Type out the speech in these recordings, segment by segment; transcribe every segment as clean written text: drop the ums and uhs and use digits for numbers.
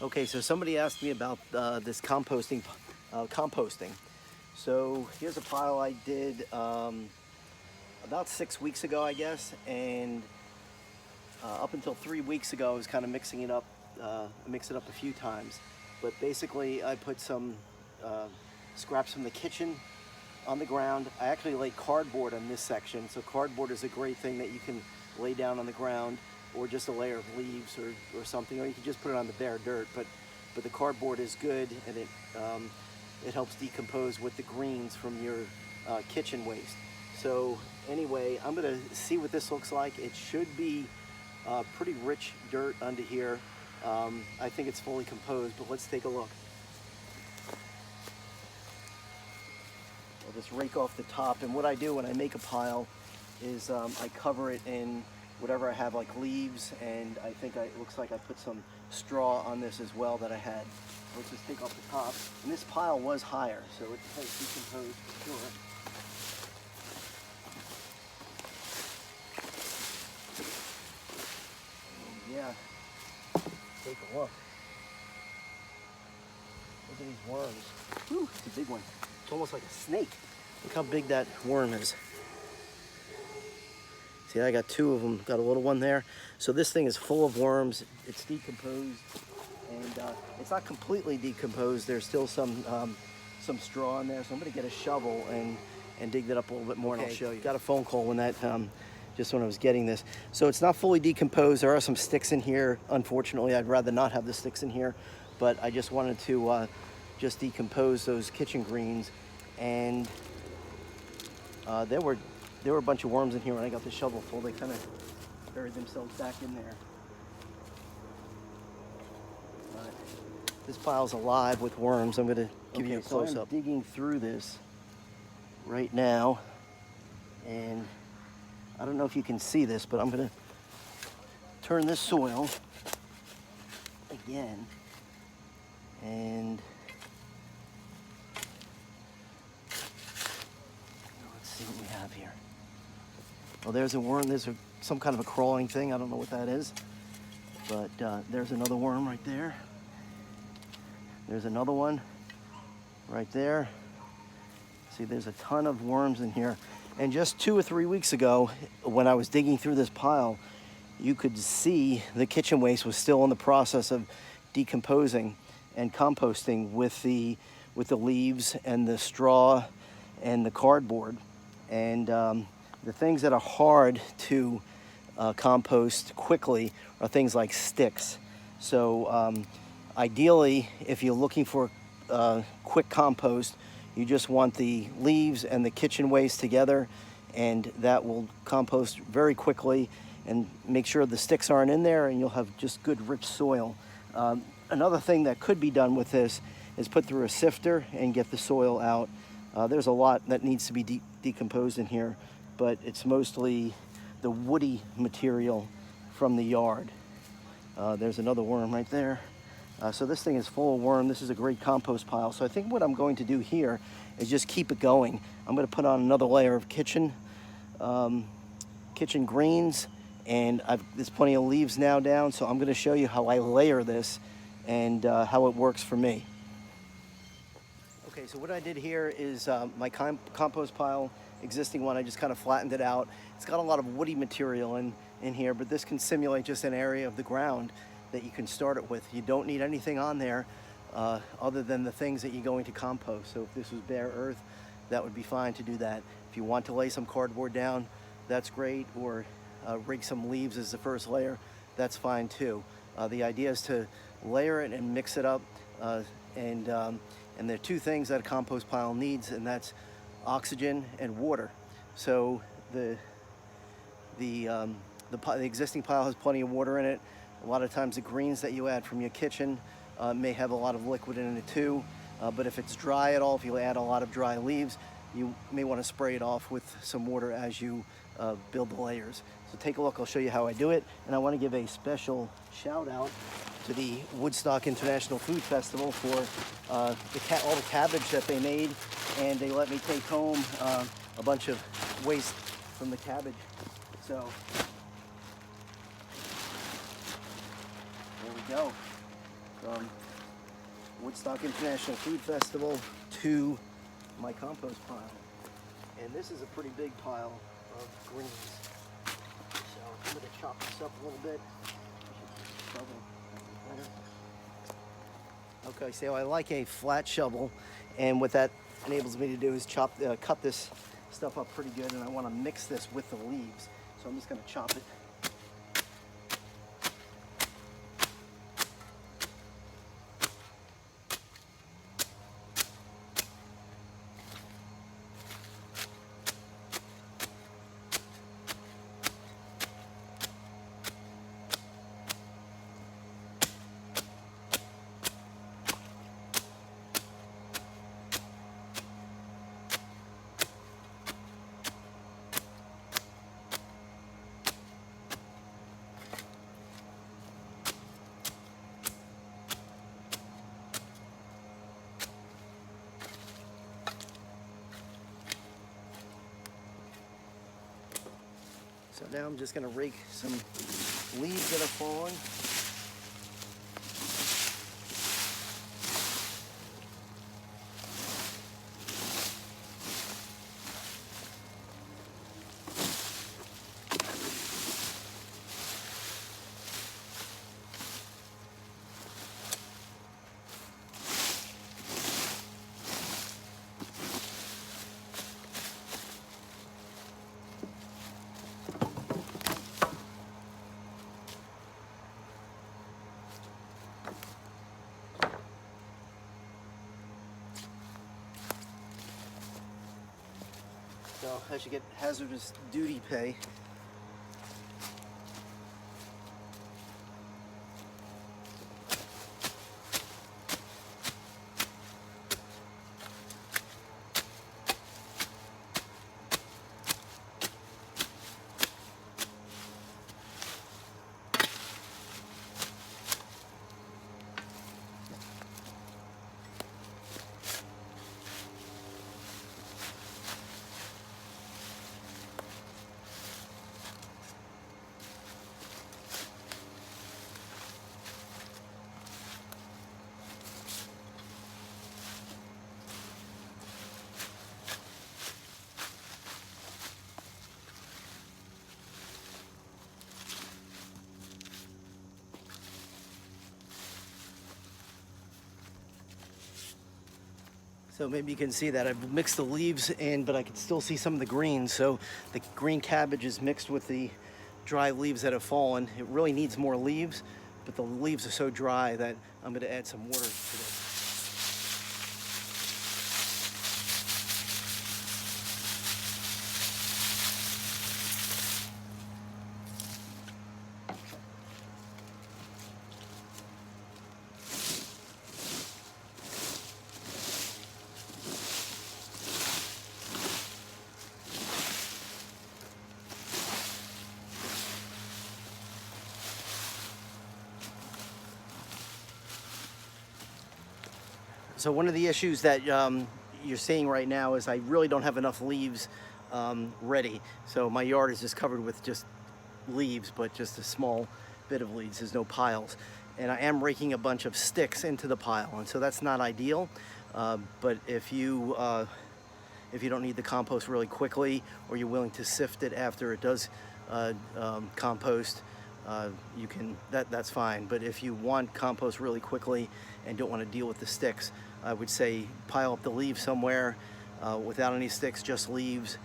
Okay, so somebody asked me about this composting. So here's a pile I did about 6 weeks ago, I guess, and up until 3 weeks ago, I was kind of mixing it up, mix it up a few times. But basically, I put some scraps from the kitchen on the ground. I actually laid cardboard on this section, so cardboard is a great thing that you can lay down on the ground, or just a layer of leaves or something, or you can just put it on the bare dirt. But the cardboard is good, and it helps decompose with the greens from your kitchen waste. So anyway, I'm gonna see what this looks like. It should be pretty rich dirt under here. I think it's fully composed, but let's take a look. I'll just rake off the top, and what I do when I make a pile is I cover it in whatever I have, like leaves, and I think it looks like I put some straw on this as well that I had. Let's just take off the top. And this pile was higher, so it has decomposed for sure. Yeah, take a look. Look at these worms. Whew, it's a big one. It's almost like a snake. Look how big that worm is. See, I got two of them. Got a little one there. So this thing is full of worms. It's decomposed, and it's not completely decomposed. There's still some straw in there. So I'm going to get a shovel and dig that up a little bit more, and I'll show you. Got a phone call when that just when I was getting this. So it's not fully decomposed. There are some sticks in here. Unfortunately, I'd rather not have the sticks in here, but I just wanted to just decompose those kitchen greens, and there were a bunch of worms in here when I got the shovel full. They kind of buried themselves back in there. But this pile's alive with worms. I'm going to give you a close-up. I'm digging through this right now, and I don't know if you can see this, but I'm going to turn this soil again, and let's see what we have here. Well, there's a worm. There's some kind of a crawling thing. I don't know what that is, but there's another worm right there. There's another one right there. See, there's a ton of worms in here. And just 2 or 3 weeks ago, when I was digging through this pile, you could see the kitchen waste was still in the process of decomposing and composting with the leaves and the straw and the cardboard. And the things that are hard to compost quickly are things like sticks. So ideally, if you're looking for quick compost, you just want the leaves and the kitchen waste together, and that will compost very quickly, and make sure the sticks aren't in there, and you'll have just good rich soil. Another thing that could be done with this is put through a sifter and get the soil out. There's a lot that needs to be decomposed in here, but it's mostly the woody material from the yard. There's another worm right there. So this thing is full of worm. This is a great compost pile. So I think what I'm going to do here is just keep it going. I'm going to put on another layer of kitchen greens, and there's plenty of leaves now down. So I'm going to show you how I layer this and how it works for me. Okay, so what I did here is my compost pile, existing one, I just kind of flattened it out. It's got a lot of woody material in here, but this can simulate just an area of the ground that you can start it with. You don't need anything on there other than the things that you're going to compost. So if this was bare earth, that would be fine to do that. If you want to lay some cardboard down, that's great, or rig some leaves as the first layer, that's fine too. The idea is to layer it and mix it up, and there are two things that a compost pile needs, and that's oxygen and water. So the existing pile has plenty of water in it. A lot of times the greens that you add from your kitchen may have a lot of liquid in it too, but if it's dry at all, if you add a lot of dry leaves, you may want to spray it off with some water as you build the layers. So take a look, I'll show you how I do it, and I want to give a special shout out to the Woodstock International Food Festival for all the cabbage that they made, and they let me take home a bunch of waste from the cabbage. So there we go. from Woodstock International Food Festival to my compost pile. And this is a pretty big pile of greens. So I'm going to chop this up a little bit. Okay, so I like a flat shovel, and what that enables me to do is cut this stuff up pretty good, and I want to mix this with the leaves. So I'm just going to chop it. So now I'm just going to rake some leaves that have fallen. So I should get hazardous duty pay. So maybe you can see that I've mixed the leaves in, but I can still see some of the green. So the green cabbage is mixed with the dry leaves that have fallen. It really needs more leaves, but the leaves are so dry that I'm going to add some water to this. So one of the issues that you're seeing right now is I really don't have enough leaves ready. So my yard is just covered with just leaves, but just a small bit of leaves. There's no piles. And I am raking a bunch of sticks into the pile, and so that's not ideal. But if you don't need the compost really quickly, or you're willing to sift it after it does compost, you can, that's fine. But if you want compost really quickly and don't want to deal with the sticks, I would say pile up the leaves somewhere without any sticks, just leaves.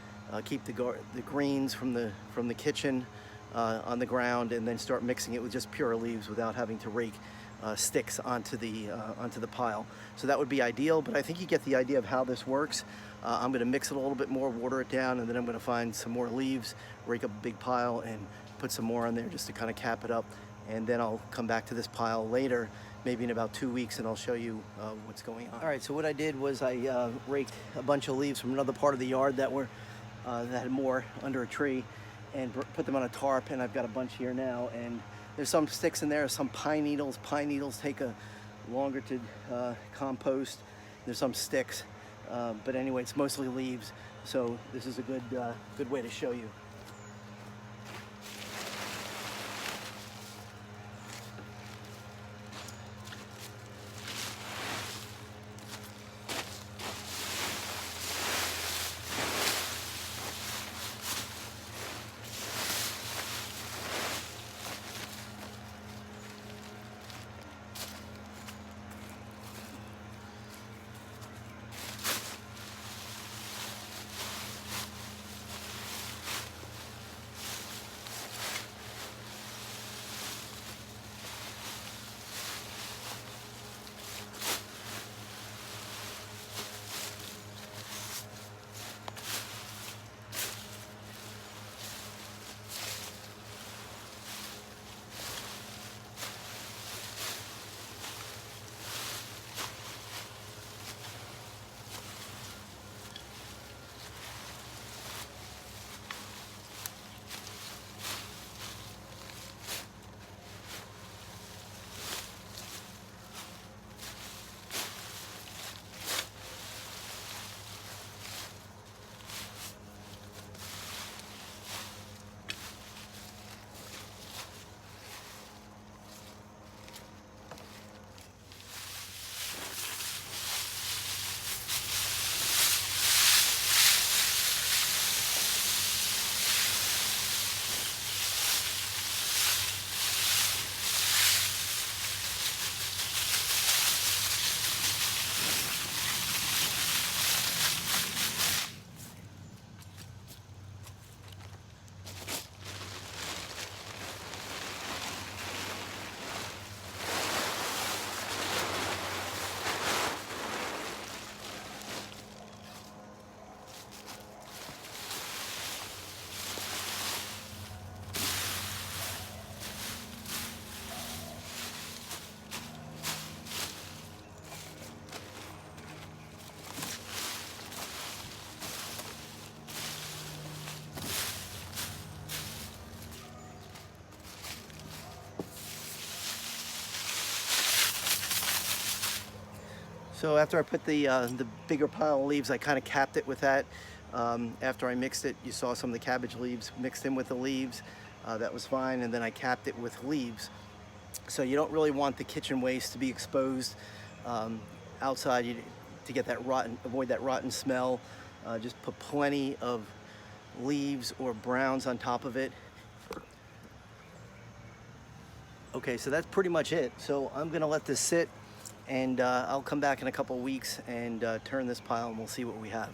Keep the greens from the kitchen on the ground, and then start mixing it with just pure leaves without having to rake sticks onto the pile. So that would be ideal, but I think you get the idea of how this works. I'm going to mix it a little bit more, water it down, and then I'm going to find some more leaves, rake up a big pile, and put some more on there just to kind of cap it up. And then I'll come back to this pile later, maybe in about 2 weeks, and I'll show you what's going on. All right, so what I did was I raked a bunch of leaves from another part of the yard that had more under a tree, and put them on a tarp, and I've got a bunch here now. And there's some sticks in there, some pine needles. Pine needles take longer to compost. There's some sticks, but anyway, it's mostly leaves. So this is a good way to show you. So after I put the bigger pile of leaves, I kind of capped it with that. After I mixed it, you saw some of the cabbage leaves mixed in with the leaves. That was fine, and then I capped it with leaves. So you don't really want the kitchen waste to be exposed outside to get that avoid that rotten smell. Just put plenty of leaves or browns on top of it. Okay, so that's pretty much it. So I'm gonna let this sit, and I'll come back in a couple of weeks and turn this pile, and we'll see what we have.